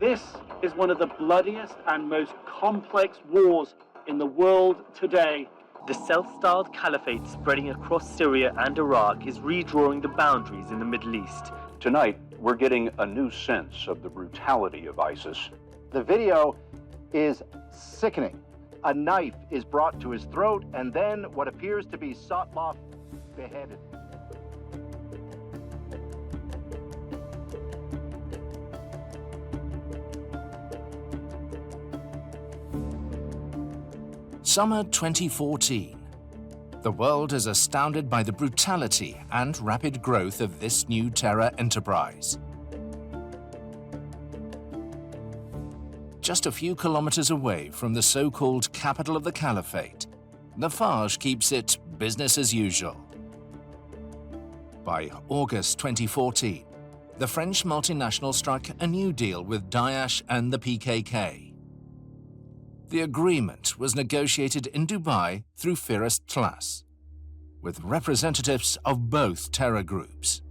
This is one of the bloodiest and most complex wars in the world today. The self-styled caliphate spreading across Syria and Iraq is redrawing the boundaries in the Middle East. Tonight, we're getting a new sense of the brutality of ISIS. The video is sickening. A knife is brought to his throat, and then what appears to be Sotloff beheaded. Summer 2014. The world is astounded by the brutality and rapid growth of this new terror enterprise. Just a few kilometers away from the so-called capital of the caliphate, Lafarge keeps it business as usual. By August 2014, the French multinational struck a new deal with Daesh and the PKK. The agreement was negotiated in Dubai through Firas Tlas, with representatives of both terror groups.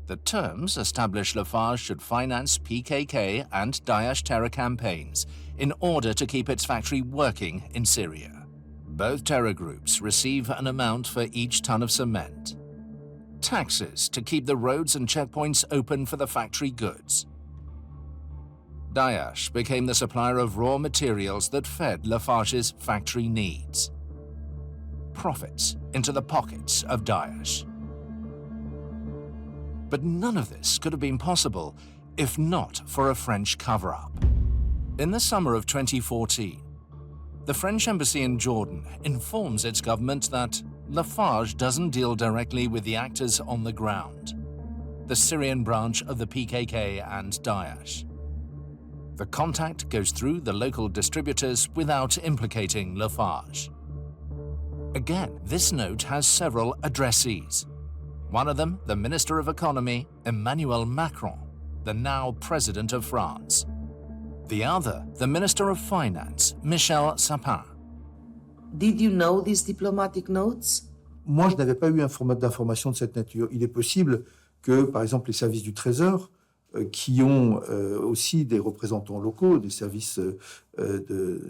The terms establish Lafarge should finance PKK and Daesh terror campaigns in order to keep its factory working in Syria. Both terror groups receive an amount for each ton of cement. Taxes to keep the roads and checkpoints open for the factory goods. Daesh became the supplier of raw materials that fed Lafarge's factory needs. Profits into the pockets of Daesh. But none of this could have been possible if not for a French cover-up. In the summer of 2014, the French embassy in Jordan informs its government that Lafarge doesn't deal directly with the actors on the ground, the Syrian branch of the PKK and Daesh. The contact goes through the local distributors without implicating Lafarge. Again, this note has several addressees. One of them, the Minister of Economy, Emmanuel Macron, the now President of France. The other, the Minister of Finance, Michel Sapin. Did you know these diplomatic notes? Moi, je n'avais pas eu d'information de cette nature. Il est possible que, par exemple, les services du Trésor, qui ont aussi des représentants locaux, des services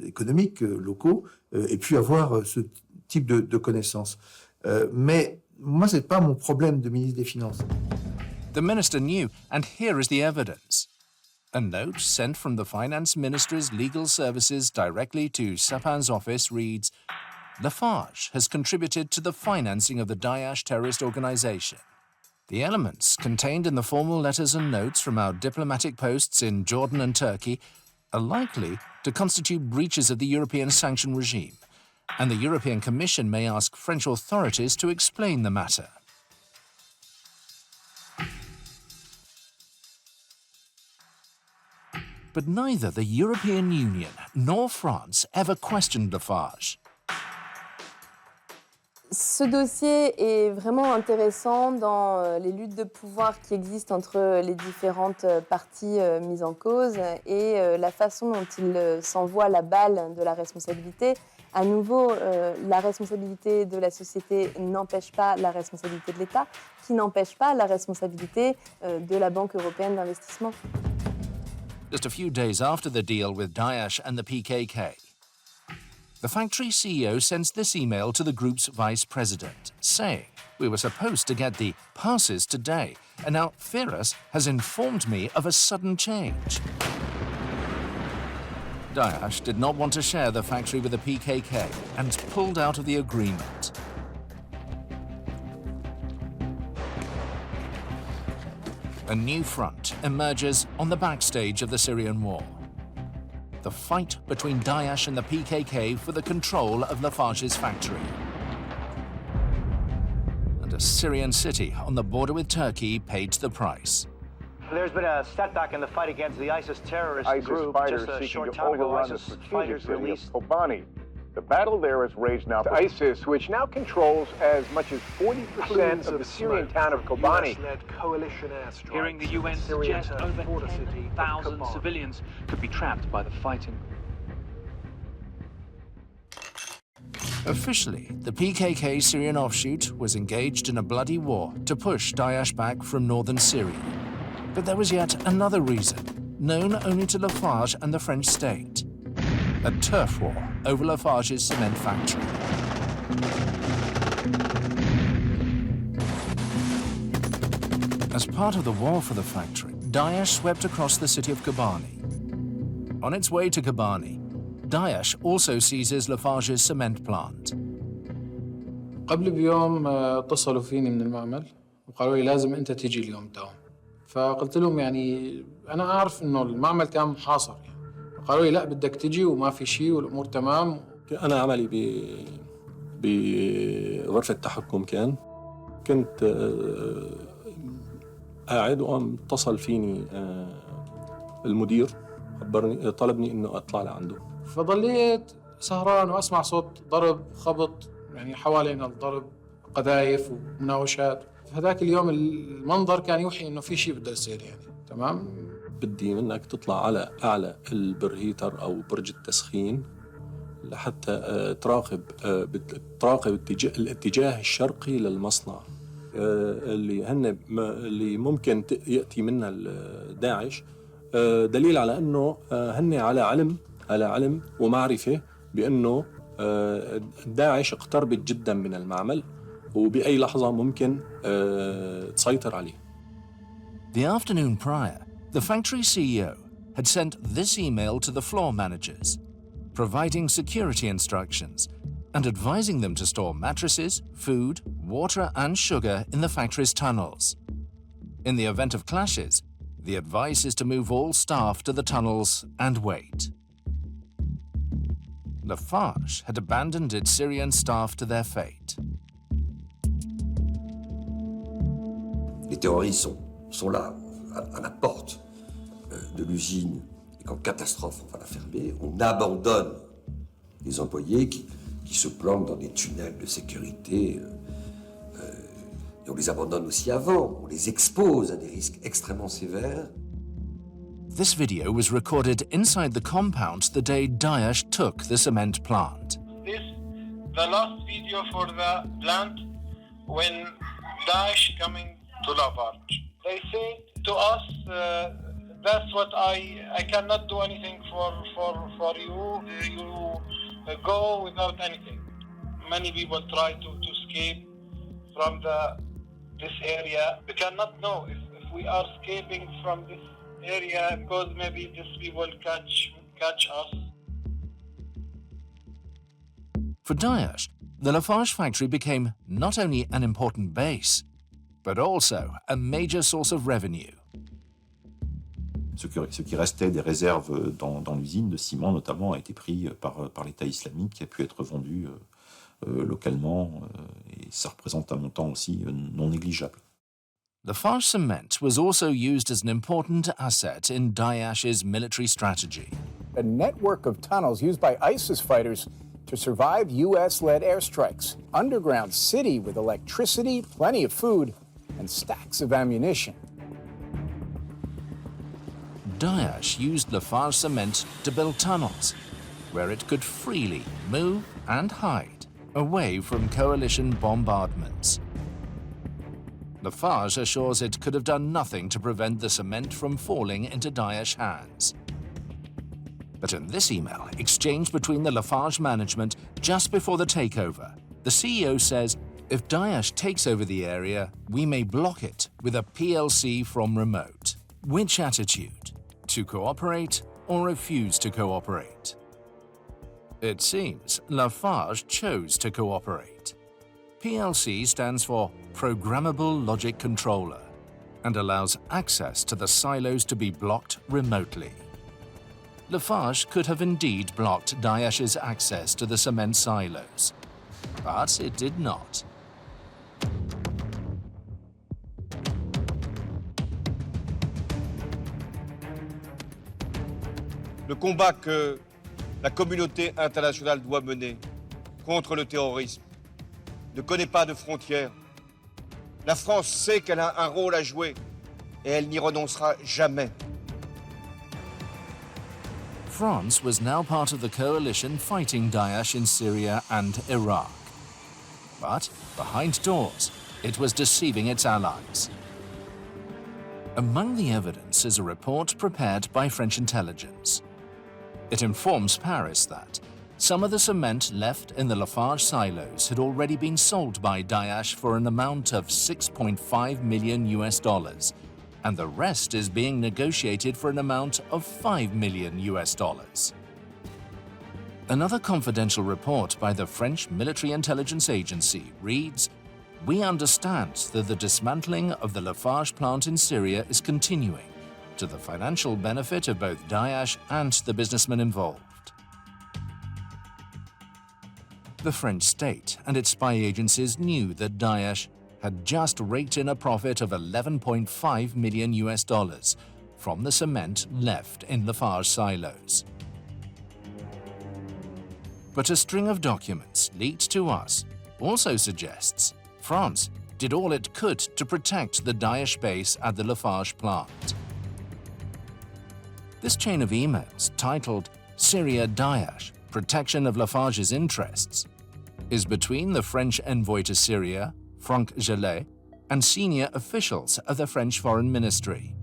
économiques locaux, aient pu avoir ce type de connaissances. Mais moi, ce n'est pas mon problème de ministre des Finances. The minister knew, and here is the evidence. A note sent from the finance ministry's legal services directly to Sapin's office reads, Lafarge has contributed to the financing of the Daesh terrorist organization. The elements contained in the formal letters and notes from our diplomatic posts in Jordan and Turkey are likely to constitute breaches of the European sanction regime, and the European Commission may ask French authorities to explain the matter. But neither the European Union nor France ever questioned Lafarge. Ce dossier est vraiment intéressant dans les luttes de pouvoir qui existent entre les différentes parties mises en cause et la façon dont il s'envoie la balle de la responsabilité. À nouveau, la responsabilité de la société n'empêche pas la responsabilité de l'État, qui n'empêche pas la responsabilité de la Banque européenne d'investissement. Just a few days after the deal with Daesh and the PKK, the factory CEO sends this email to the group's vice president, saying, "We were supposed to get the passes today, and now Firas has informed me of a sudden change." Daesh did not want to share the factory with the PKK and pulled out of the agreement. A new front emerges on the backstage of the Syrian war. The fight between Daesh and the PKK for the control of Lafarge's factory. And a Syrian city on the border with Turkey paid the price. There's been a setback in the fight against the ISIS terrorist group. Fighters Just a seeking short to time ago, overrun ISIS the strategic fighters city of released... Kobani. The battle there has raged now. ISIS, which now controls as much as 40% of the Syrian town of Kobani. Hearing the UN suggest over 10,000 civilians could be trapped by the fighting. Officially, the PKK Syrian offshoot was engaged in a bloody war to push Daesh back from northern Syria. But there was yet another reason. known only to Lafarge and the French state. A turf war over Lafarge's cement factory. As part of the war for the factory, Daesh swept across the city of Kobani. On its way to Kobani, Daesh also seizes Lafarge's cement plant. قبل بيوم اتصلوا فيني من المعمل وقالوا لي لازم أنت تيجي اليوم داوم. فقلت لهم يعني أنا أعرف إنه المعمل كان محاصر يعني. قالوا لي لا بدك تيجي وما في شيء والأمور تمام. أنا عملي بغرفة التحكم كنت قاعد وقام اتصل فيني المدير خبرني طلبني إنه أطلع لعنده. فضليت سهران وأسمع صوت ضرب خبط يعني حوالينا الضرب قذايف ومناوشات. هذاك اليوم المنظر كان يوحي إنه في شيء بده يصير يعني تمام. بدي منك تطلع على أعلى البرهيتر أو برج التسخين لحتى تراقب الاتجاه الشرقي للمصنع اللي ممكن يأتي منها داعش. دليل على أنه هن على علم ومعرفة بأنه داعش اقتربت جدا من المعمل وبأي لحظة ممكن تسيطر عليه. The afternoon prior, the factory CEO had sent this email to the floor managers, providing security instructions and advising them to store mattresses, food, water and sugar in the factory's tunnels. In the event of clashes, the advice is to move all staff to the tunnels and wait. Lafarge had abandoned its Syrian staff to their fate. Les terroristes sont là, à la porte de l'usine, et qu'en catastrophe, on va la fermer. On abandonne les employés qui se planquent dans des tunnels de sécurité. Et on les abandonne aussi avant. On les expose à des risques extrêmement sévères. This video was recorded inside the compound the day Daesh took the cement plant. This the last video for the plant when Daesh coming to Lafarge. They say to us, that's what I cannot do anything for you. You go without anything. Many people try to escape from this area. We cannot know if we are escaping from this area because maybe these people catch us. For Daesh, the Lafarge factory became not only an important base, but also a major source of revenue. Ce qui restait des réserves dans l'usine de ciment, notamment, a été pris par l'État islamique, qui a pu être vendu localement, et ça représente un montant aussi non négligeable. Lafarge cement was also used as an important asset in Daesh's military strategy. A network of tunnels used by ISIS fighters to survive U.S.-led airstrikes. Underground city with electricity, plenty of food, and stacks of ammunition. Daesh used Lafarge cement to build tunnels where it could freely move and hide away from coalition bombardments. Lafarge assures it could have done nothing to prevent the cement from falling into Daesh hands. But in this email exchanged between the Lafarge management just before the takeover, the CEO says, if Daesh takes over the area, we may block it with a PLC from remote. Which attitude? To cooperate or refuse to cooperate? It seems Lafarge chose to cooperate. PLC stands for Programmable Logic Controller and allows access to the silos to be blocked remotely. Lafarge could have indeed blocked Daesh's access to the cement silos, but it did not. Le combat que la communauté internationale doit mener contre le terrorisme ne connaît pas de frontières. La France sait qu'elle a un rôle à jouer et elle n'y renoncera jamais. France was now part of the coalition fighting Daesh in Syria and Iraq. But behind doors, it was deceiving its allies. Among the evidence is a report prepared by French intelligence. It informs Paris that some of the cement left in the Lafarge silos had already been sold by Daesh for an amount of $6.5 million, and the rest is being negotiated for an amount of $5 million. Another confidential report by the French Military Intelligence Agency reads, "We understand that the dismantling of the Lafarge plant in Syria is continuing, to the financial benefit of both Daesh and the businessmen involved." The French state and its spy agencies knew that Daesh had just raked in a profit of $11.5 million from the cement left in Lafarge silos. But a string of documents leaked to us also suggests France did all it could to protect the Daesh base at the Lafarge plant. This chain of emails, titled Syria Daesh, Protection of Lafarge's Interests, is between the French envoy to Syria, Franck Gellet, and senior officials of the French Foreign Ministry.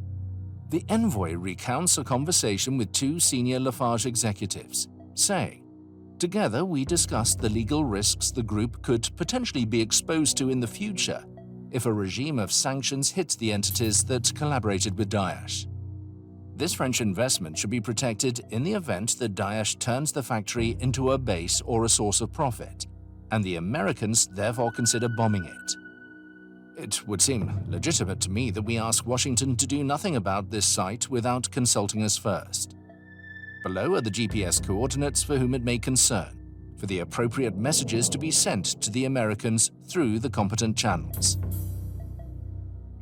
The envoy recounts a conversation with two senior Lafarge executives, saying, "Together we discussed the legal risks the group could potentially be exposed to in the future if a regime of sanctions hit the entities that collaborated with Daesh. This French investment should be protected in the event that Daesh turns the factory into a base or a source of profit, and the Americans therefore consider bombing it. It would seem legitimate to me that we ask Washington to do nothing about this site without consulting us first. Below are the GPS coordinates for whom it may concern, for the appropriate messages to be sent to the Americans through the competent channels."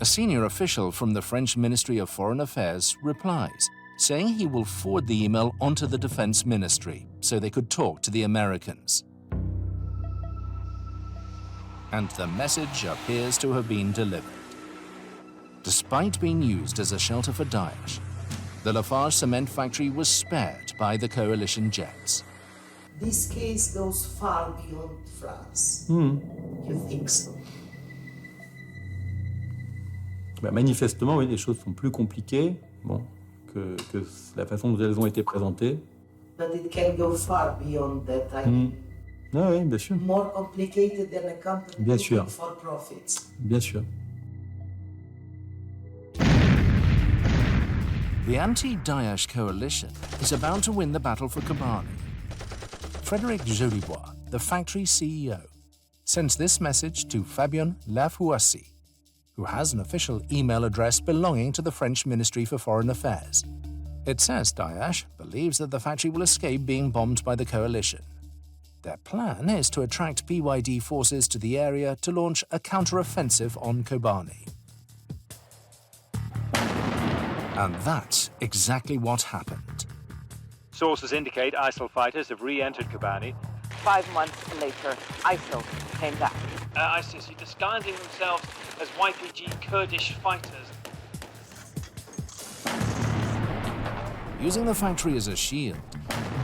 A senior official from the French Ministry of Foreign Affairs replies, saying he will forward the email onto the Defense Ministry so they could talk to the Americans. And the message appears to have been delivered. Despite being used as a shelter for Daesh, the Lafarge cement factory was spared by the coalition jets. This case goes far beyond France. You think so? Manifestement, oui, les choses sont plus compliquées que la façon dont elles ont été présentées. But it can go far beyond that. I mean, Ah oui, bien sûr. more complicated than a company Bien sûr. looking for profits. Bien sûr. The anti-Daesh coalition is about to win the battle for Kobani. Frédéric Jolibois, the factory CEO, sends this message to Fabien Lafouassi, who has an official email address belonging to the French Ministry for Foreign Affairs. It says Daesh believes that the factory will escape being bombed by the coalition. Their plan is to attract PYD forces to the area to launch a counter-offensive on Kobani. And that's exactly what happened. Sources indicate ISIL fighters have re-entered Kobani. 5 months later, ISIL came back. ISIS are disguising themselves as YPG Kurdish fighters. Using the factory as a shield,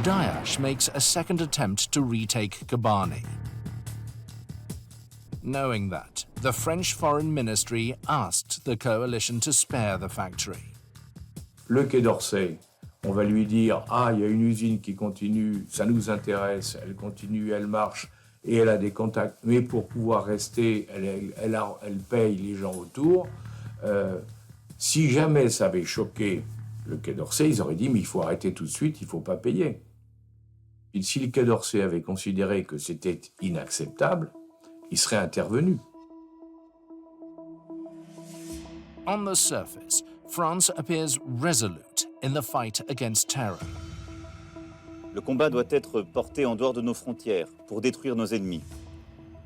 Daesh makes a second attempt to retake Kobani. Knowing that, the French Foreign Ministry asked the coalition to spare the factory. Le Quai d'Orsay, on va lui dire « Ah, il y a une usine qui continue, ça nous intéresse, elle continue, elle marche et elle a des contacts, mais pour pouvoir rester, elle paye les gens autour. Si jamais ça avait choqué le Quai d'Orsay, ils auraient dit « Mais il faut arrêter tout de suite, il ne faut pas payer ». Et si le Quai d'Orsay avait considéré que c'était inacceptable, il serait intervenu. On the surface, France appears resolute in the fight against terror. Le combat doit être porté en dehors de nos frontières pour détruire nos ennemis.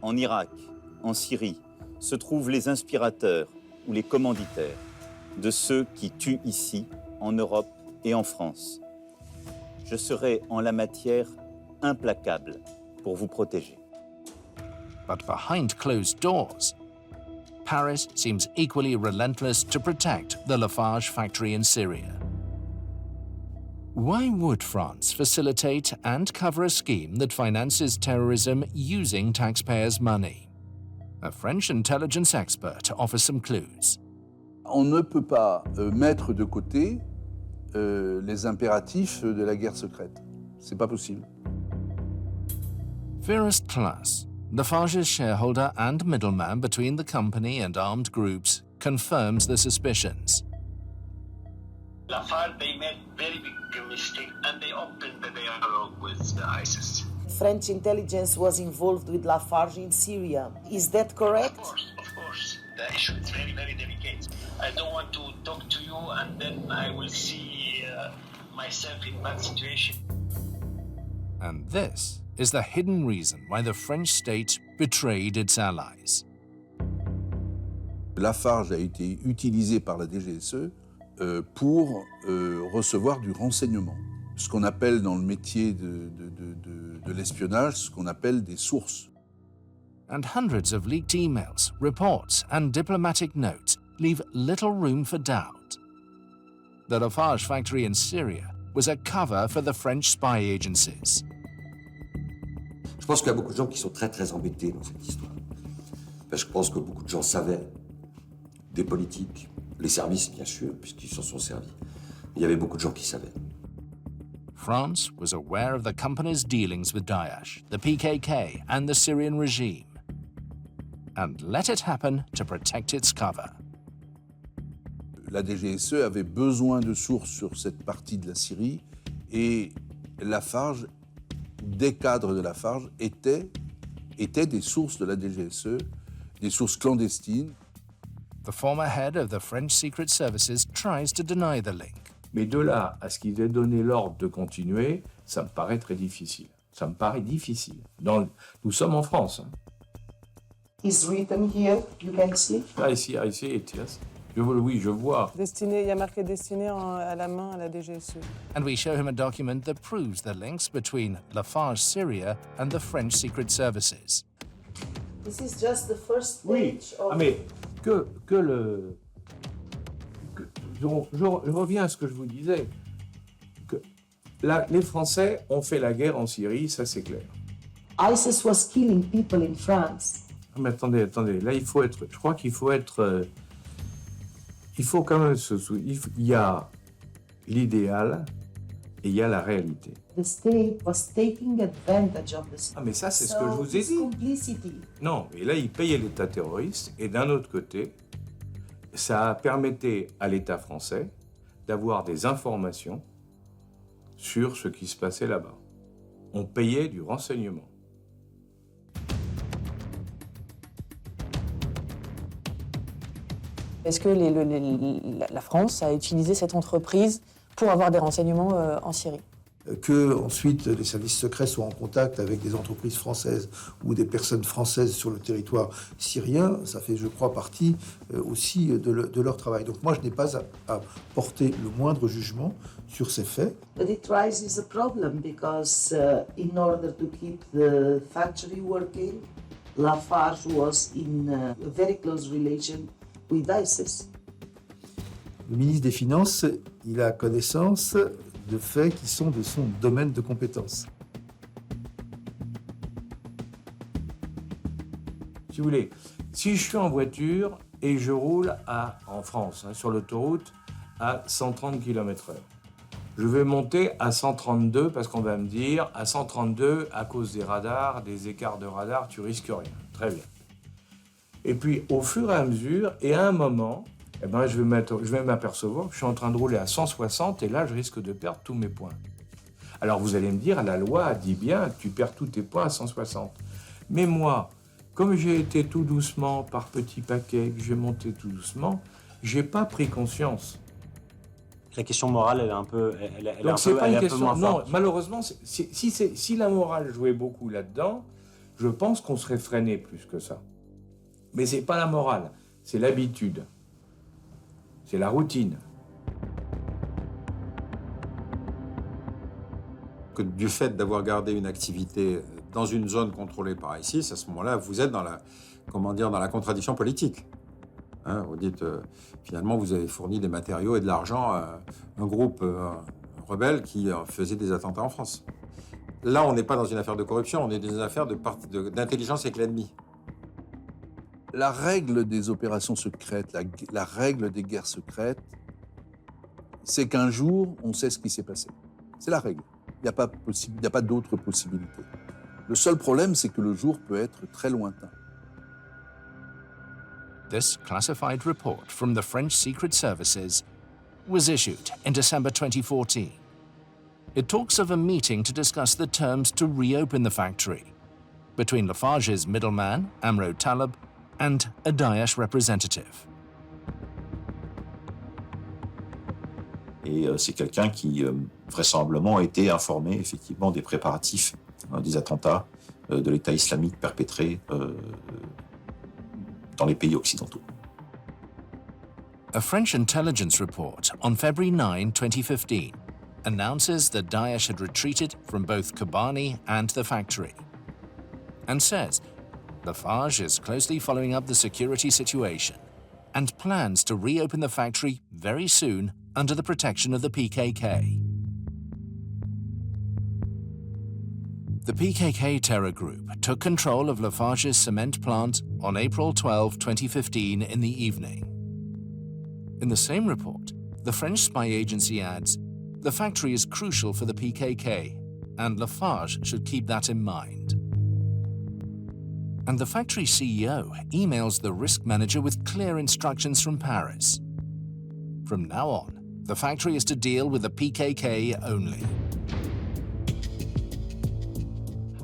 En Irak, en Syrie, se trouvent les inspirateurs ou les commanditaires de ceux qui tuent ici, en Europe et en France. Je serai en la matière implacable pour vous protéger. But behind closed doors, Paris seems equally relentless to protect the Lafarge factory in Syria. Why would France facilitate and cover a scheme that finances terrorism using taxpayers' money? A French intelligence expert offers some clues. On ne peut pas mettre de côté les impératifs de la guerre secrète. C'est pas possible. First Class, Lafarge's shareholder and middleman between the company and armed groups, confirms the suspicions. Lafarge, they made very big mistake and they opened the dialogue with ISIS. French intelligence was involved with Lafarge in Syria. Is that correct? Of course. The issue is very, very delicate. I don't want to talk to you and then I will see myself in bad situation. And this is the hidden reason why the French state betrayed its allies. Lafarge a été utilisé par la DGSE pour recevoir du renseignement. Ce qu'on appelle dans le métier de l'espionnage, ce qu'on appelle des sources. And hundreds of leaked emails, reports, and diplomatic notes leave little room for doubt. The Lafarge factory in Syria was a cover for the French spy agencies. Je pense qu'il y a beaucoup de gens qui sont très très embêtés dans cette histoire. Parce que je pense que beaucoup de gens savaient, des politiques, les services bien sûr, puisqu'ils s'en sont servis. Il y avait beaucoup de gens qui savaient. France was aware of the company's dealings with Daesh, the PKK, and the Syrian regime, and let it happen to protect its cover. La DGSE avait besoin de sources sur cette partie de la Syrie et Lafarge, des cadres de Lafarge, étaient des sources de la DGSE, des sources clandestines. The former head of the French Secret Services tries to deny the link. Mais de là à ce qu'ils aient donné l'ordre de continuer, ça me paraît très difficile. Ça me paraît difficile. Nous sommes en France. Hein. It's written here, you can see. I see it, yes. Oui, je vois. Destiné, il y a marqué destiné à la main à la DGSE. And we show him a document that proves the links between Lafarge Syria and the French Secret Services. This is just the first stage of... Ah, mais je reviens à ce que je vous disais. Les Français ont fait la guerre en Syrie, ça c'est clair. ISIS was killing people in France. Mais attendez, là je crois qu'il faut être... il faut quand même se souvenir, il y a l'idéal et il y a la réalité. The state was taking advantage of the state. Ah mais ça c'est ce que je vous ai dit. Complicity. Non, mais là il payait l'État terroriste et d'un autre côté, ça permettait à l'État français d'avoir des informations sur ce qui se passait là-bas. On payait du renseignement. Est-ce que la France a utilisé cette entreprise pour avoir des renseignements en Syrie? Que ensuite les services secrets soient en contact avec des entreprises françaises ou des personnes françaises sur le territoire syrien, ça fait, je crois, partie aussi de leur travail. Donc moi, je n'ai pas à porter le moindre jugement sur ces faits. But it raises a problem because in order to keep the factory working, Lafarge was in a very close relation with ISIS. Le ministre des Finances, il a connaissance de faits qui sont de son domaine de compétence. Si vous voulez, si je suis en voiture et je roule en France, sur l'autoroute, à 130 km/h, je vais monter à 132 parce qu'on va me dire, à 132, à cause des radars, des écarts de radar, tu risques rien. Très bien. Et puis, au fur et à mesure, et à un moment, eh ben, je vais m'apercevoir que je suis en train de rouler à 160 et là, je risque de perdre tous mes points. Alors, vous allez me dire, la loi dit bien, tu perds tous tes points à 160. Mais moi, comme j'ai été tout doucement, par petits paquets, que j'ai monté tout doucement, j'ai pas pris conscience. La question morale, elle est un peu, Donc, c'est pas une question. Non, malheureusement, si la morale jouait beaucoup là-dedans, je pense qu'on serait freiné plus que ça. Mais c'est pas la morale, c'est l'habitude. C'est la routine. Que du fait d'avoir gardé une activité dans une zone contrôlée par ISIS, à ce moment-là, vous êtes dans la contradiction politique. Hein, vous dites, finalement, vous avez fourni des matériaux et de l'argent à un groupe rebelle qui faisait des attentats en France. Là, on n'est pas dans une affaire de corruption, on est dans une affaire d'intelligence avec l'ennemi. La règle des opérations secrètes, la règle des guerres secrètes, c'est qu'un jour, on sait ce qui s'est passé. C'est la règle. Il n'y a pas d'autre possibilité. Le seul problème, c'est que le jour peut être très lointain. This classified report from the French Secret Services was issued in December 2014. It talks of a meeting to discuss the terms to reopen the factory between Lafarge's middleman, Amro Taleb, and a Daesh representative. Et c'est quelqu'un qui, vraisemblablement, a été informé effectivement des préparatifs des attentats de l'État islamique perpétrés dans les pays occidentaux. A French intelligence report on February 9, 2015, announces that Daesh had retreated from both Kobani and the factory, and says Lafarge is closely following up the security situation and plans to reopen the factory very soon under the protection of the PKK. The PKK terror group took control of Lafarge's cement plant on April 12, 2015 in the evening. In the same report, the French spy agency adds, the factory is crucial for the PKK, and Lafarge should keep that in mind. And the factory CEO emails the risk manager with clear instructions from Paris. From now on, the factory is to deal with the PKK only.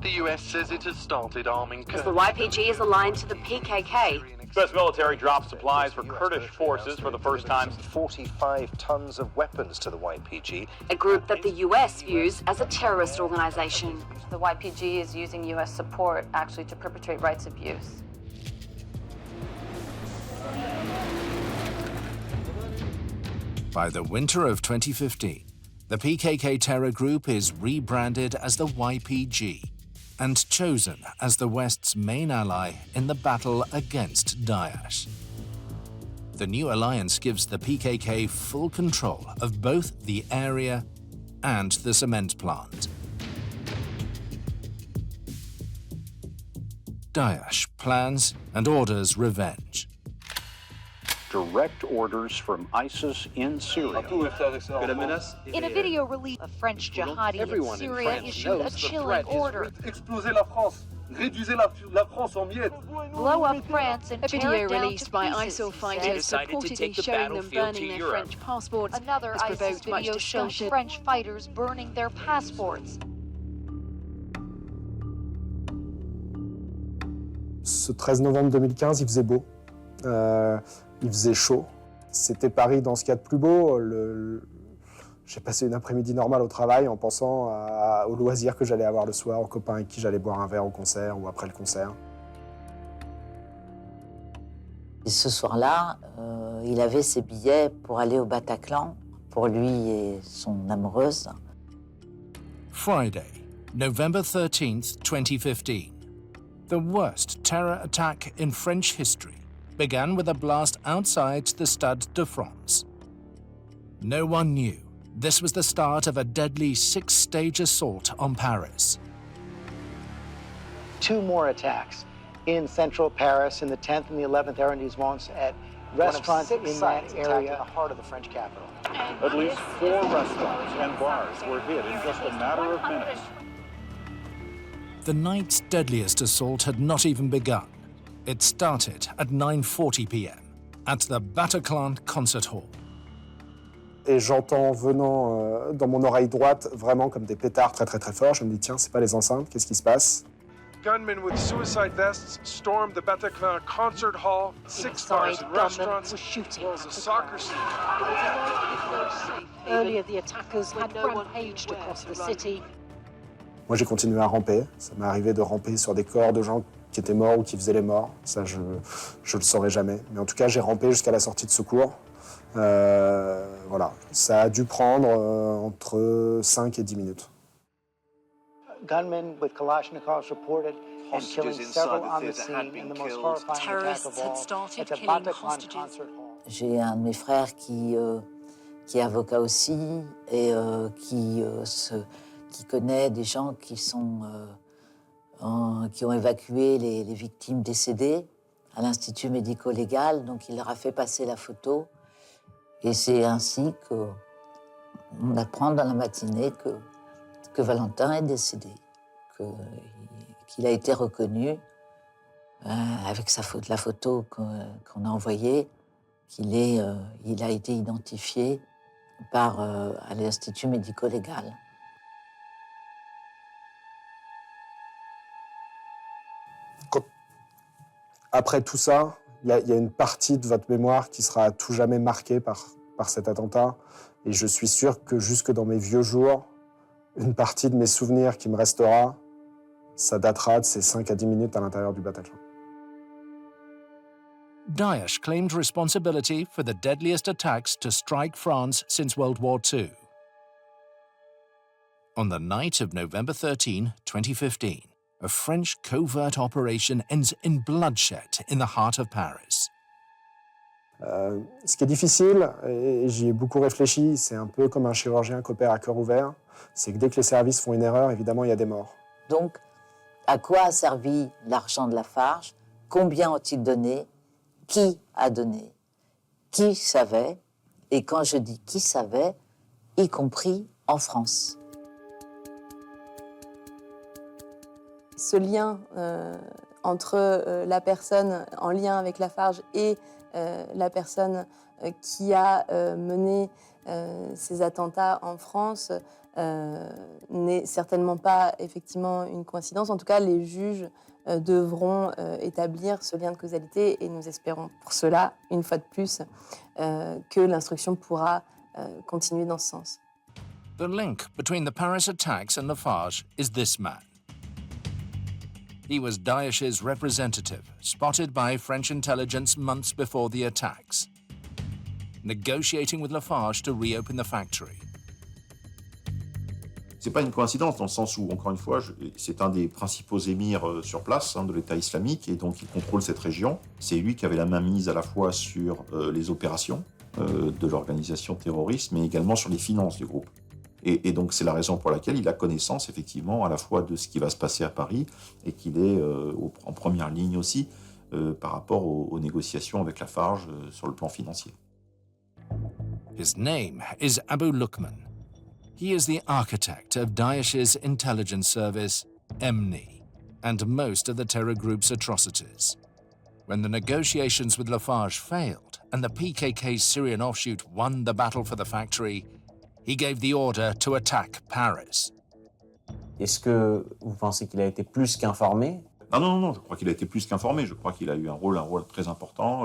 The US says it has started arming As the YPG is aligned to the PKK. U.S. military dropped supplies for Kurdish forces for the first time. 45 tons of weapons to the YPG. A group that the US views as a terrorist organization. The YPG is using US support actually to perpetrate rights abuse. By the winter of 2015, the PKK terror group is rebranded as the YPG and chosen as the West's main ally in the battle against Daesh. The new alliance gives the PKK full control of both the area and the cement plant. Daesh plans and orders revenge. Direct orders from ISIS in Syria. In a video released, a French jihadi in Syria issued a chilling order. Blow up France and A tear video it down released to by pieces, ISIL he fighters said. reportedly showing them burning their French passports Another has ISIS provoked much video shows discussion. French fighters burning their passports. Ce 13 novembre 2015, il faisait beau, il faisait chaud. C'était Paris dans ce qu'il y a de plus beau. J'ai passé une après-midi normale au travail en pensant aux loisirs que j'allais avoir le soir, aux copains avec qui j'allais boire un verre au concert ou après le concert. Et ce soir-là, il avait ses billets pour aller au Bataclan, pour lui et son amoureuse. Friday, November 13th, 2015. The worst terror attack in French history began with a blast outside the Stade de France. No one knew this was the start of a deadly six-stage assault on Paris. 2 more attacks in central Paris in the 10th and the 11th arrondissements at restaurants in that area. In the heart of the French capital. At least 4 restaurants and bars were hit in just a matter of minutes. The night's deadliest assault had not even begun. It started at 9:40 p.m. at the Bataclan Concert Hall. Et j'entends venant dans mon oreille droite vraiment comme des pétards très très très forts. Je me dis tiens, c'est pas les enceintes, qu'est-ce qui se passe? Gunmen with suicide vests stormed the Bataclan Concert Hall. 6 bars and restaurants, as well as a soccer stadium. Earlier, the attackers had rampaged across the city. Moi, j'ai continué à ramper. Ça m'est arrivé de ramper sur des corps de gens qui étaient morts ou qui faisaient les morts. Ça, je le saurai jamais. Mais en tout cas, j'ai rampé jusqu'à la sortie de secours. Voilà. Ça a dû prendre entre 5 et 10 minutes. Gunmen with Kalashnikovs reported and killing several on the scene in the most horrifying attack of all at the Bataclan Concert Hall. J'ai un de mes frères qui est avocat aussi et qui connaît des gens qui ont évacué les victimes décédées à l'Institut médico-légal, donc il leur a fait passer la photo. Et c'est ainsi qu'on apprend dans la matinée que Valentin est décédé, qu'il a été reconnu avec la photo qu'on a envoyée, il a été identifié à l'Institut médico-légal. Après tout ça, il y a une partie de votre mémoire qui sera à tout jamais marquée par cet attentat. Et je suis sûr que jusque dans mes vieux jours, une partie de mes souvenirs qui me restera, ça datera de ces 5 à 10 minutes à l'intérieur du Bataclan. Daesh claimed responsibility for the deadliest attacks to strike France since World War II. On the night of November 13, 2015, a French covert operation ends in bloodshed in the heart of Paris. Ce qui est difficile, et j'y ai beaucoup réfléchi, c'est un peu comme un chirurgien qui opère à cœur ouvert, c'est que dès que les services font une erreur, évidemment, il y a des morts. Donc, à quoi a servi l'argent de Lafarge? Combien ont-ils donné? Qui a donné? Qui savait? Et quand je dis qui savait, y compris en France. Ce lien entre la personne en lien avec Lafarge et la personne qui a mené ces attentats en France n'est certainement pas effectivement une coïncidence. En tout cas, les juges devront établir ce lien de causalité et nous espérons pour cela, une fois de plus, que l'instruction pourra continuer dans ce sens. The link between the Paris attacks and Lafarge is this man. He was Daesh's representative, spotted by French intelligence months before the attacks, negotiating with Lafarge to reopen the factory. C'est pas une coïncidence dans le sens où, encore une fois, c'est un des principaux émirs sur place de l'État islamique et donc il contrôle cette région. C'est lui qui avait la main mise à la fois sur les opérations de l'organisation terroriste, mais également sur les finances du groupe. Et donc c'est la raison pour laquelle il a connaissance effectivement à la fois de ce qui va se passer à Paris et qu'il est en première ligne aussi par rapport aux négociations avec Lafarge sur le plan financier. His name is Abu Luqman. He is the architect of Daesh's intelligence service, EMNI, and most of the terror group's atrocities. When the negotiations with Lafarge failed and the PKK's Syrian offshoot won the battle for the factory, he gave the order to attack Paris. Est-ce que vous pensez qu'il a été plus qu'informé? Non, je crois qu'il a été plus qu'informé. Je crois qu'il a eu un rôle très important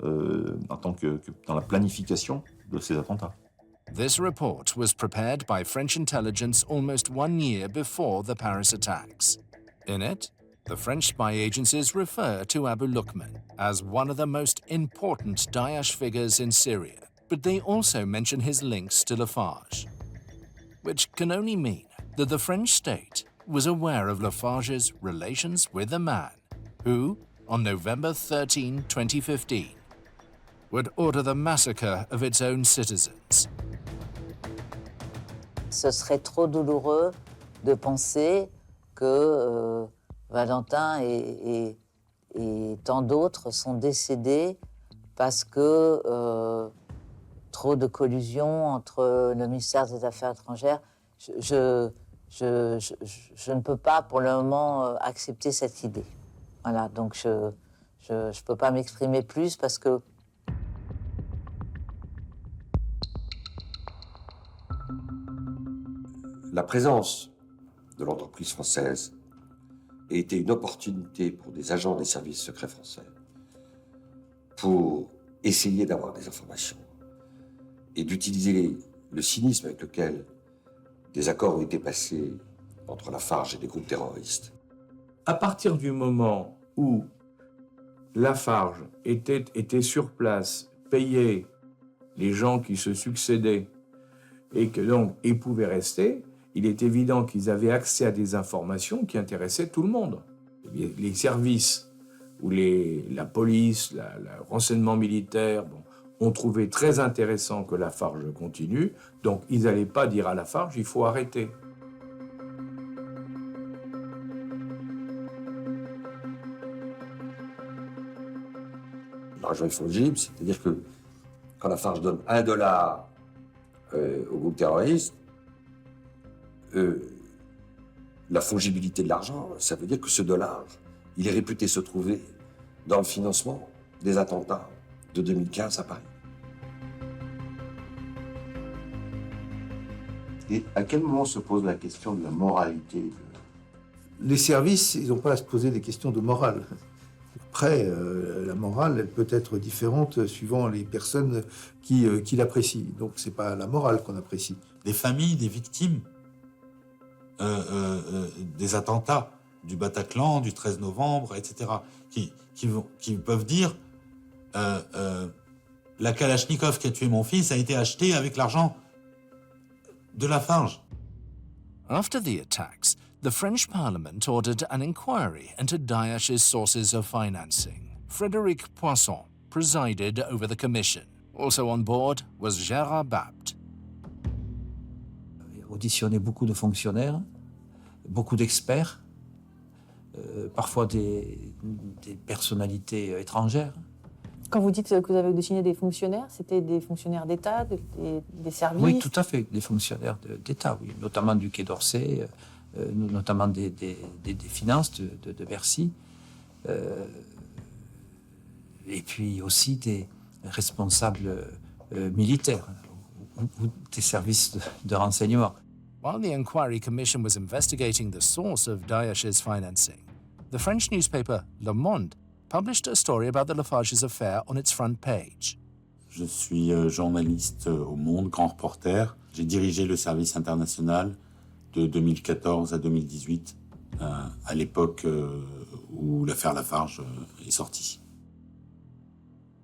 en tant que dans la planification de ces attentats. This report was prepared by French intelligence almost 1 year before the Paris attacks. In it, the French spy agencies refer to Abu Luqman as one of the most important Daesh figures in Syria, but they also mention his links to Lafarge, which can only mean that the French state was aware of Lafarge's relations with a man who, on November 13, 2015, would order the massacre of its own citizens. Ce serait trop douloureux de penser que Valentin et tant d'autres sont décédés parce que trop de collusion entre le ministère des Affaires étrangères. Je ne peux pas pour le moment accepter cette idée. Voilà, donc je ne peux pas m'exprimer plus parce que la présence de l'entreprise française a été une opportunité pour des agents des services secrets français pour essayer d'avoir des informations et d'utiliser le cynisme avec lequel des accords ont été passés entre Lafarge et des groupes terroristes. À partir du moment où Lafarge était sur place, payait les gens qui se succédaient et que donc ils pouvaient rester, il est évident qu'ils avaient accès à des informations qui intéressaient tout le monde. Les services ou la police, le renseignement militaire, ont trouvé très intéressant que Lafarge continue, donc ils n'allaient pas dire à Lafarge il faut arrêter. l'argent est fongible, c'est-à-dire que quand Lafarge donne $1 au groupe terroriste, la fongibilité de l'argent, ça veut dire que ce dollar, il est réputé se trouver dans le financement des attentats de 2015 à Paris. Et à quel moment se pose la question de la moralité? Les services, ils n'ont pas à se poser des questions de morale. Après, la morale, elle peut être différente suivant les personnes qui l'apprécient. Donc, ce n'est pas la morale qu'on apprécie. Des familles, des victimes des attentats du Bataclan, du 13 novembre, etc., qui peuvent dire la Kalachnikov qui a tué mon fils a été achetée avec l'argent de Lafarge. After the attacks, the French Parliament ordered an inquiry into Daesh's sources of financing. Frédéric Poisson presided over the commission. Also on board was Gérard Bapt. Auditionné beaucoup de fonctionnaires, beaucoup d'experts, parfois des personnalités étrangères. Quand vous dites que vous avez auditionné des fonctionnaires, c'était des fonctionnaires d'État, des services? Oui, tout à fait, des fonctionnaires d'État, oui, notamment du Quai d'Orsay, notamment des finances de Bercy, et puis aussi des responsables militaires ou des services de renseignement. While the inquiry commission was investigating the source of Daesh's financing, the French newspaper Le Monde published a story about the Lafarge's affair on its front page. Je suis journaliste au Monde, grand reporter. J'ai dirigé le service international de 2014 à 2018, à l'époque où l'affaire Lafarge est sortie.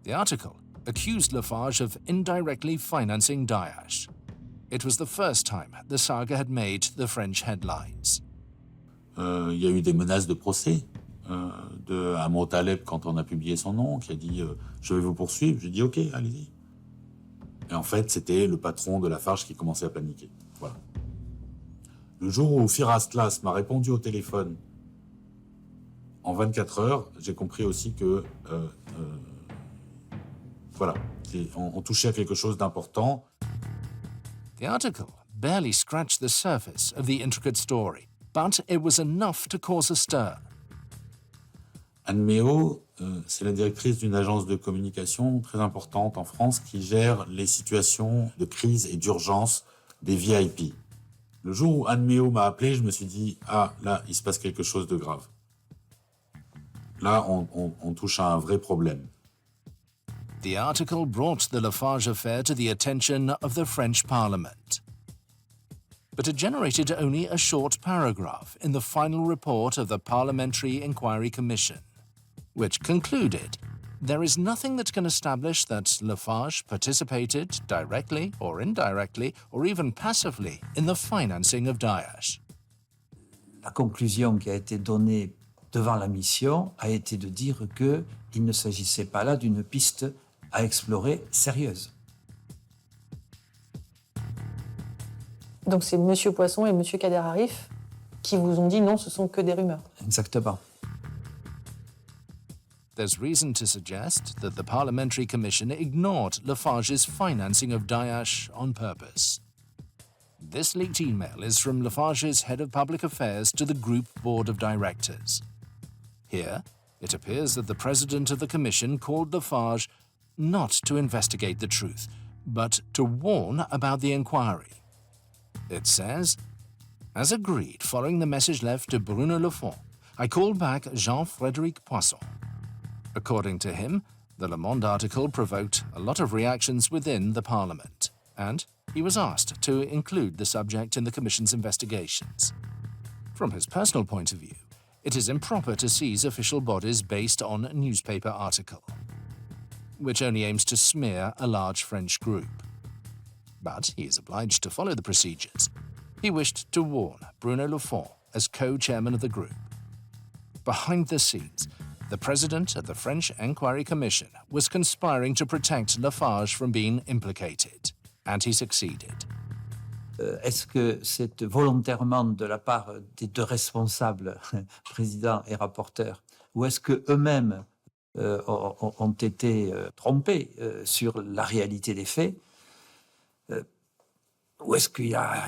The article accused Lafarge of indirectly financing Daesh. It was the first time the saga had made the French headlines. Il y a eu des menaces de procès de Amo Taleb quand on a publié son nom, qui a dit je vais vous poursuivre. J'ai dit ok, allez-y. Et en fait, c'était le patron de Lafarge qui commençait à paniquer. Voilà. Le jour où Firas Tlas m'a répondu au téléphone, en 24 heures, j'ai compris aussi que voilà, on touchait à quelque chose d'important. The article barely scratched the surface of the intricate story, but it was enough to cause a stir. Anne Méo, c'est la directrice d'une agence de communication très importante en France qui gère les situations de crise et d'urgence des VIP. Le jour où Anne Méo m'a appelé, je me suis dit « Ah, là, il se passe quelque chose de grave. Là, on touche à un vrai problème. » The article brought the Lafarge affair to the attention of the French Parliament. But it generated only a short paragraph in the final report of the Parliamentary Inquiry Commission, which concluded there is nothing that can establish that Lafarge participated directly or indirectly or even passively in the financing of Daesh. La conclusion qui a été donnée devant la mission a été de dire qu'il ne s'agissait pas là d'une piste à explorer sérieuse. Donc c'est M. Poisson et M. Kader Arif qui vous ont dit non, ce sont que des rumeurs. Exactement. There's reason to suggest that the Parliamentary Commission ignored Lafarge's financing of Daesh on purpose. This leaked email is from Lafarge's head of public affairs to the group board of directors. Here, it appears that the president of the commission called Lafarge not to investigate the truth, but to warn about the inquiry. It says, as agreed following the message left to Bruno Lafont, I called back Jean-Frédéric Poisson. According to him, the Le Monde article provoked a lot of reactions within the Parliament, and he was asked to include the subject in the Commission's investigations. From his personal point of view, it is improper to seize official bodies based on a newspaper article, which only aims to smear a large French group. But he is obliged to follow the procedures. He wished to warn Bruno Lafont as co-chairman of the group. Behind the scenes, the president of the French Inquiry Commission was conspiring to protect Lafarge from being implicated, and he succeeded. Est-ce que c'est volontairement de la part des deux responsables, président et rapporteur, ou est-ce qu'eux-mêmes ont été trompés sur la réalité des faits. Ou est-ce qu'il y a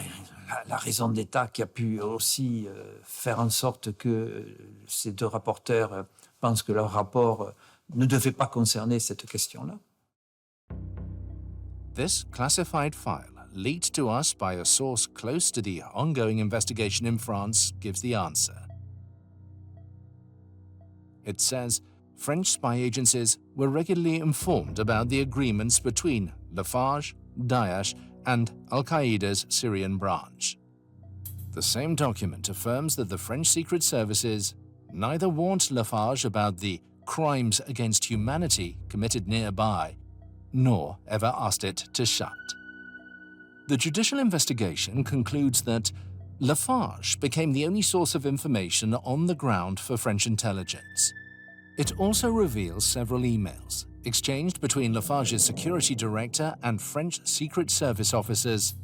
la raison de l'État qui a pu aussi faire en sorte que ces deux rapporteurs pensent que leur rapport ne devait pas concerner cette question-là? This classified file, leaked to us by a source close to the ongoing investigation in France, gives the answer. It says French spy agencies were regularly informed about the agreements between Lafarge, Daesh, and Al-Qaeda's Syrian branch. The same document affirms that the French secret services neither warned Lafarge about the crimes against humanity committed nearby, nor ever asked it to shut. The judicial investigation concludes that Lafarge became the only source of information on the ground for French intelligence. It also reveals several emails exchanged between Lafarge's security director and French Secret Service officers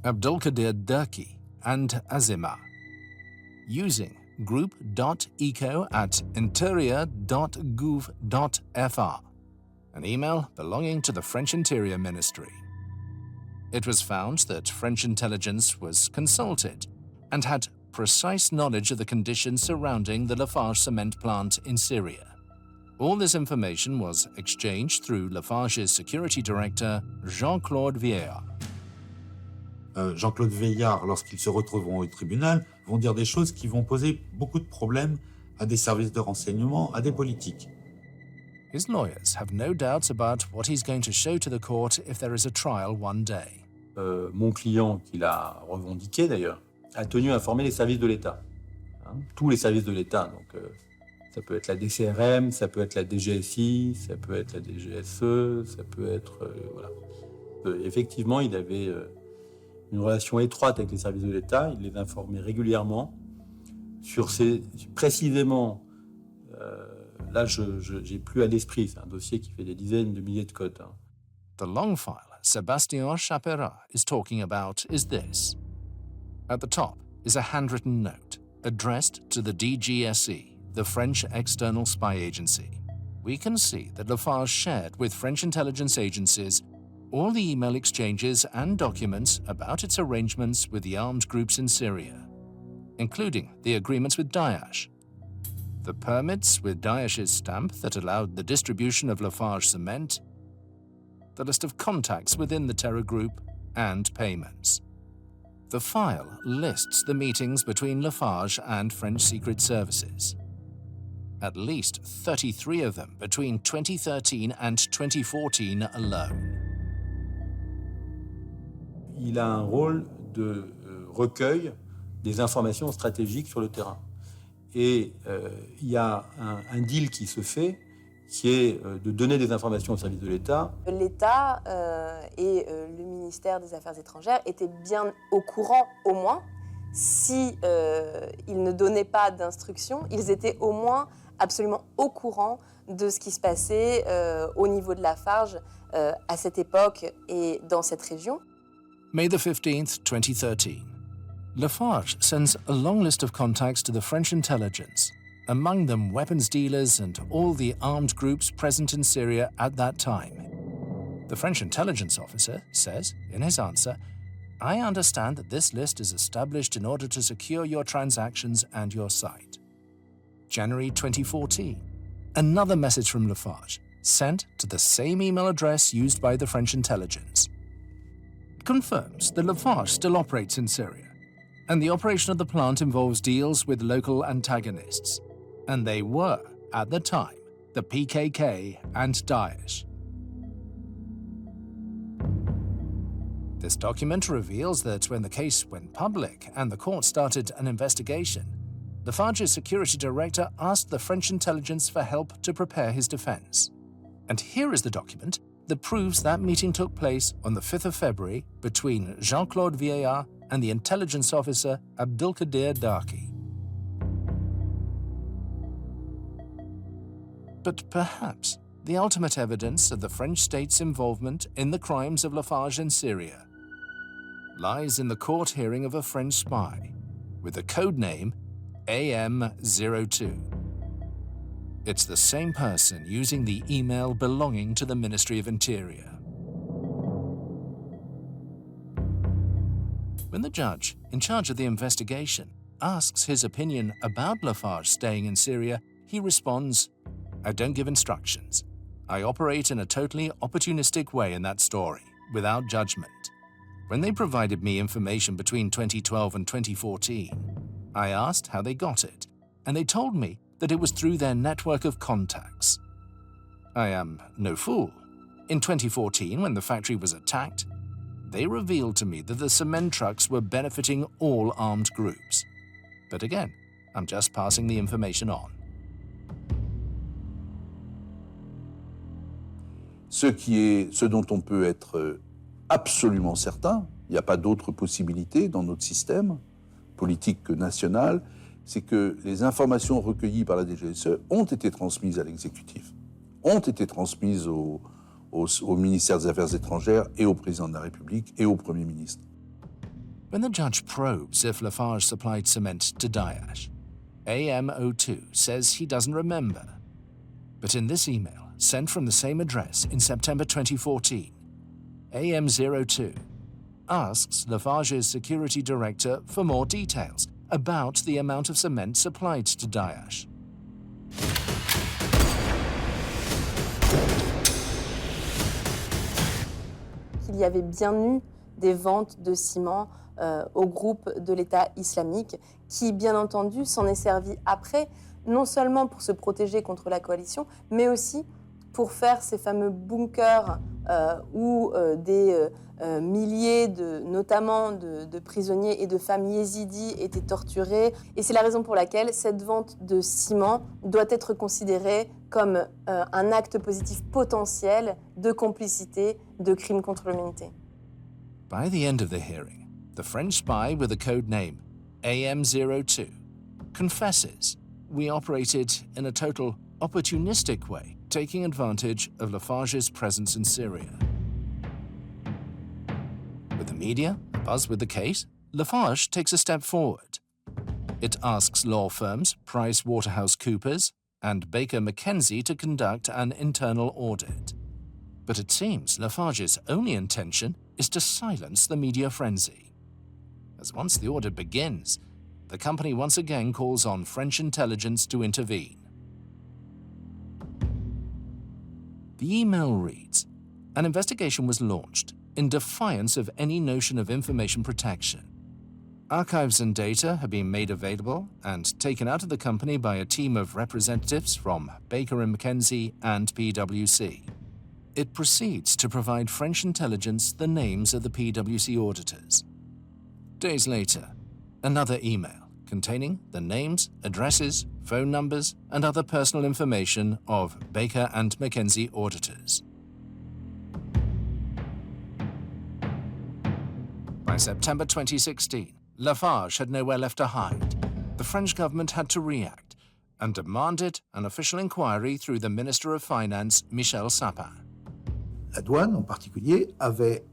Abdelkader Derki and Azima, using group.eco@interior.gouv.fr, an email belonging to the French Interior Ministry. It was found that French intelligence was consulted and had precise knowledge of the conditions surrounding the Lafarge cement plant in Syria. All this information was exchanged through Lafarge's security director, Jean-Claude Vieillard. Jean-Claude Vieillard, lorsqu'ils se retrouveront au tribunal, vont dire des choses qui vont poser beaucoup de problèmes à des services de renseignement, à des politiques. His lawyers have no doubts about what he's going to show to the court if there is a trial one day. Mon client, qui l'a revendiqué d'ailleurs, a tenu à informer les services de l'État. Tous les services de l'État. Donc, ça peut être la DCRM, ça peut être la DGSI, ça peut être la DGSE, ça peut être... voilà. Effectivement, il avait une relation étroite avec les services de l'État. Il les informait régulièrement sur ces... Précisément, là, je n'ai plus à l'esprit. C'est un dossier qui fait des dizaines de milliers de codes. The long file Sébastien Chapera is talking about is this. At the top is a handwritten note addressed to the DGSE, the French external spy agency. We can see that Lafarge shared with French intelligence agencies all the email exchanges and documents about its arrangements with the armed groups in Syria, including the agreements with Daesh, the permits with Daesh's stamp that allowed the distribution of Lafarge cement, the list of contacts within the terror group, and payments. The file lists the meetings between Lafarge and French secret services. At least 33 of them between 2013 and 2014 alone. Il a un rôle de recueil des informations stratégiques sur le terrain. Et il y a un deal qui se fait, qui est de donner des informations au service de l'État. L'État et le ministère des Affaires étrangères étaient bien au courant, au moins. Si ils ne donnaient pas d'instructions, ils étaient au moins absolument au courant de ce qui se passait au niveau de Lafarge à cette époque et dans cette région. May the 15th, 2013. Lafarge sends a long list of contacts to the French intelligence, among them weapons dealers and all the armed groups present in Syria at that time. The French intelligence officer says, in his answer, I understand that this list is established in order to secure your transactions and your site. January 2014. Another message from Lafarge, sent to the same email address used by the French intelligence. It confirms that Lafarge still operates in Syria, and the operation of the plant involves deals with local antagonists, and they were, at the time, the PKK and Daesh. This document reveals that when the case went public and the court started an investigation, Lafarge's security director asked the French intelligence for help to prepare his defense. And here is the document that proves that meeting took place on the 5th of February between Jean-Claude Vieillard and the intelligence officer Abdelkader Derki. But perhaps the ultimate evidence of the French state's involvement in the crimes of Lafarge in Syria lies in the court hearing of a French spy with the code name AM02. It's the same person using the email belonging to the Ministry of Interior. When the judge in charge of the investigation asks his opinion about Lafarge staying in Syria, he responds, "I don't give instructions. I operate in a totally opportunistic way in that story, without judgment. When they provided me information between 2012 and 2014, I asked how they got it, and they told me that it was through their network of contacts. I am no fool. In 2014, when the factory was attacked, they revealed to me that the cement trucks were benefiting all armed groups. But again, I'm just passing the information on." Ce dont on peut être absolument certain, il n'y a pas d'autre possibilité dans notre système politique que national, c'est que les informations recueillies par la DGSE ont été transmises à l'exécutif, ont été transmises au ministère des Affaires étrangères et au président de la République et au Premier ministre. When the judge probes if Lafarge supplied cement to Daesh, AM02 says he doesn't remember. But in this email, sent from the same address in September 2014, AM02 asks Lafarge's security director for more details about the amount of cement supplied to Daesh. Il y avait bien eu des ventes de ciment au groupe de l'État islamique qui, bien entendu, s'en est servi après, non seulement pour se protéger contre la coalition, mais aussi pour faire ces fameux bunkers où des milliers, notamment de prisonniers et de femmes yézidis étaient torturés. Et c'est la raison pour laquelle cette vente de ciment doit être considérée comme un acte positif potentiel de complicité de crimes contre l'humanité. By the end of the hearing, the French spy with the code name AM02 confesses, "We operated in a total opportunistic way, taking advantage of Lafarge's presence in Syria." With the media abuzz with the case, Lafarge takes a step forward. It asks law firms PricewaterhouseCoopers and Baker McKenzie to conduct an internal audit. But it seems Lafarge's only intention is to silence the media frenzy. As once the audit begins, the company once again calls on French intelligence to intervene. The email reads, "An investigation was launched in defiance of any notion of information protection. Archives and data have been made available and taken out of the company by a team of representatives from Baker McKenzie and PwC. It proceeds to provide French intelligence the names of the PwC auditors." Days later, another email containing the names, addresses, phone numbers, and other personal information of Baker and McKenzie auditors. By September 2016, Lafarge had nowhere left to hide. The French government had to react and demanded an official inquiry through the Minister of Finance, Michel Sapin. La douane, en particulier, avait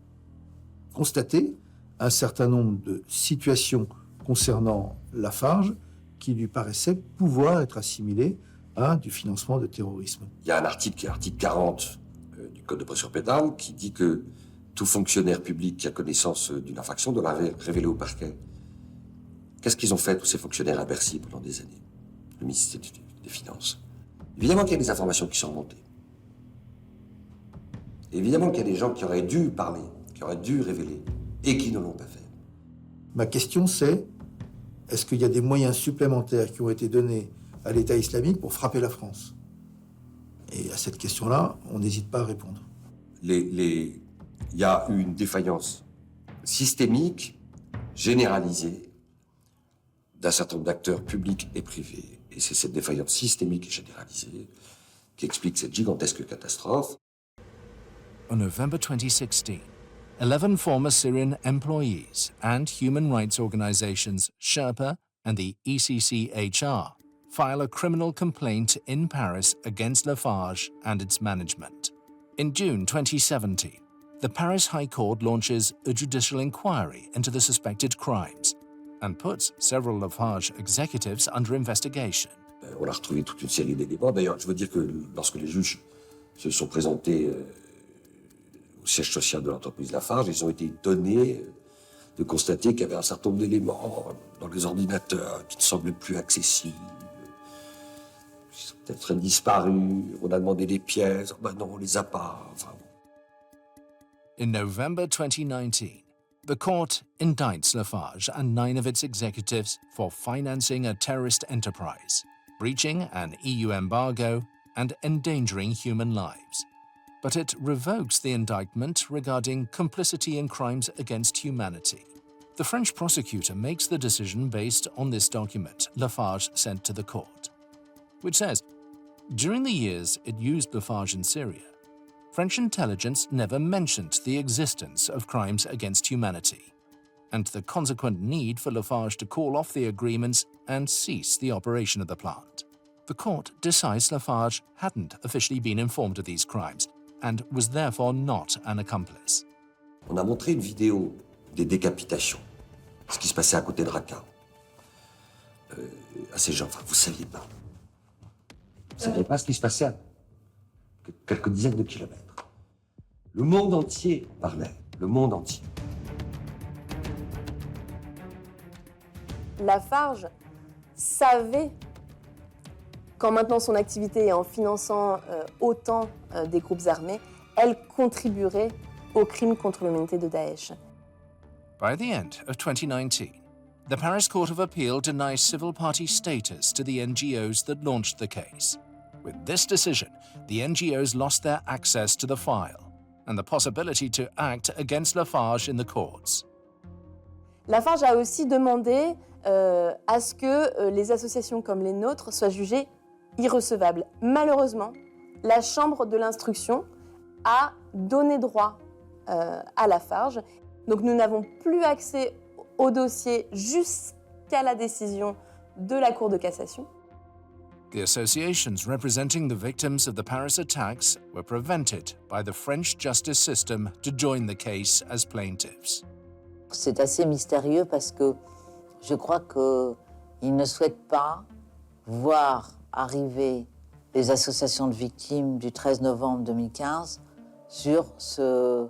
constaté un certain nombre de situations concernant Lafarge qui lui paraissaient pouvoir être assimilées à du financement de terrorisme. Il y a un article, qui est l'article 40 du Code de procédure pénale, qui dit que tout fonctionnaire public qui a connaissance d'une infraction doit la révéler au parquet. Qu'est-ce qu'ils ont fait, tous ces fonctionnaires à Bercy, pendant des années? Le ministère des Finances. Évidemment qu'il y a des informations qui sont remontées. Évidemment qu'il y a des gens qui auraient dû parler, qui auraient dû révéler, et qui ne l'ont pas fait. Ma question c'est, est-ce qu'il y a des moyens supplémentaires qui ont été donnés à l'État islamique pour frapper la France? Et à cette question-là, on n'hésite pas à répondre. Il y a eu une défaillance systémique, généralisée, d'un certain nombre d'acteurs publics et privés. Et c'est cette défaillance systémique et généralisée qui explique cette gigantesque catastrophe. On November 2016, 11 former Syrian employees and human rights organizations Sherpa and the ECCHR file a criminal complaint in Paris against Lafarge and its management. In June 2017, the Paris High Court launches a judicial inquiry into the suspected crimes and puts several Lafarge executives under investigation. On a retrouvé toute une série d'éléments. D'ailleurs, je veux dire que lorsque les juges se sont présentés au siège social de l'entreprise Lafarge, ils ont été étonnés de constater qu'il y avait un certain nombre d'éléments dans les ordinateurs qui ne semblaient plus accessibles. Ils ont peut-être disparus. On a demandé des pièces. Ben non, on les a pas. Enfin, In November 2019, the court indicts Lafarge and 9 of its executives for financing a terrorist enterprise, breaching an EU embargo, and endangering human lives. But it revokes the indictment regarding complicity in crimes against humanity. The French prosecutor makes the decision based on this document Lafarge sent to the court, which says, during the years it used Lafarge in Syria, French intelligence never mentioned the existence of crimes against humanity, and the consequent need for Lafarge to call off the agreements and cease the operation of the plant. The court decides Lafarge hadn't officially been informed of these crimes and was therefore not an accomplice. on a montré une vidéo des décapitations, ce qui se passait à côté de Raqqa. À ces gens, enfin, vous ne saviez pas. Vous ne saviez pas ce qui se passait à quelques dizaines de kilomètres. Le monde entier parlait, le monde entier. Lafarge savait qu'en maintenant son activité et en finançant autant des groupes armés, elle contribuerait aux crimes contre l'humanité de Daesh. By the end of 2019, the Paris Court of Appeal denies civil party status to the NGOs that launched the case. With this decision, the NGOs lost their access to the file and the possibility to act against Lafarge in the courts. Lafarge a aussi demandé à ce que les associations comme les nôtres soient jugées irrecevables. Malheureusement, la Chambre de l'instruction a donné droit à Lafarge. Donc nous n'avons plus accès au dossier jusqu'à la décision de la Cour de cassation. The associations representing the victims of the Paris attacks were prevented by the French justice system to join the case as plaintiffs. C'est assez mystérieux parce que je crois qu'ils ne souhaitent pas voir arriver les associations de victimes du 13 novembre 2015 sur ce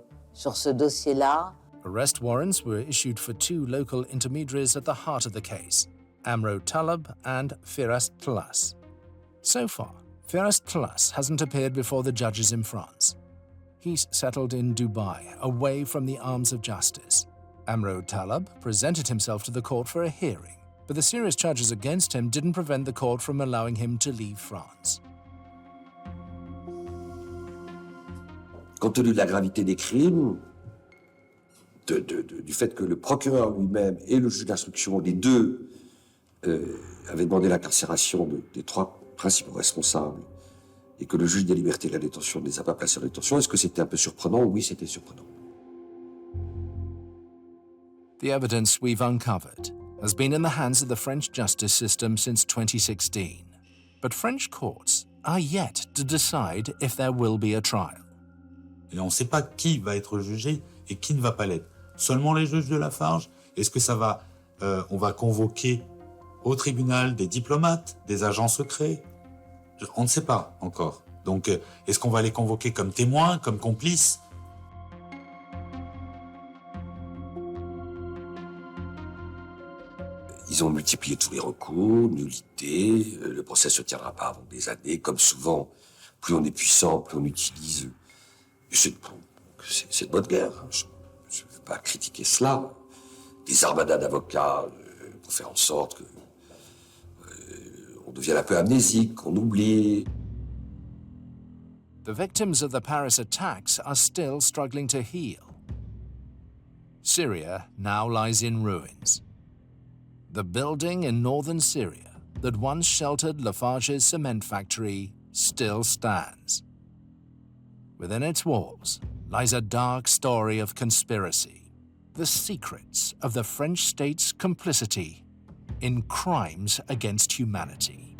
dossier-là. Arrest warrants were issued for 2 local intermediaries at the heart of the case, Amro Talab and Firas Tlas. So far, Firas Tlas hasn't appeared before the judges in France. He's settled in Dubai, away from the arms of justice. Amro Talab presented himself to the court for a hearing, but the serious charges against him didn't prevent the court from allowing him to leave France. Compte tenu de la gravité des crimes, du fait que le procureur lui-même et le juge d'instruction, les deux, avaient demandé l'incarcération des 3 principaux responsables et que le juge des libertés et de la détention ne les a pas placés en détention, est-ce que c'était un peu surprenant? Oui, c'était surprenant. The evidence we've uncovered has been in the hands of the French justice system since 2016, but French courts are yet to decide if there will be a trial. Et on ne sait pas qui va être jugé et qui ne va pas l'être. Seulement les juges de Lafarge? Est-ce que ça va, on va convoquer au tribunal des diplomates, des agents secrets? On ne sait pas encore. Donc, est-ce qu'on va les convoquer comme témoins, comme complices? Ils ont multiplié tous les recours, nullité, le procès se tiendra pas avant des années. Comme souvent, plus on est puissant, plus on utilise... C'est de bonne guerre. Je ne veux pas critiquer cela. Des armadas d'avocats pour faire en sorte que on devienne un peu amnésique, qu'on oublie. The victims of the Paris attacks are still struggling to heal. Syria now lies in ruins. The building in northern Syria that once sheltered Lafarge's cement factory still stands. Within its walls lies a dark story of conspiracy, the secrets of the French state's complicity in crimes against humanity.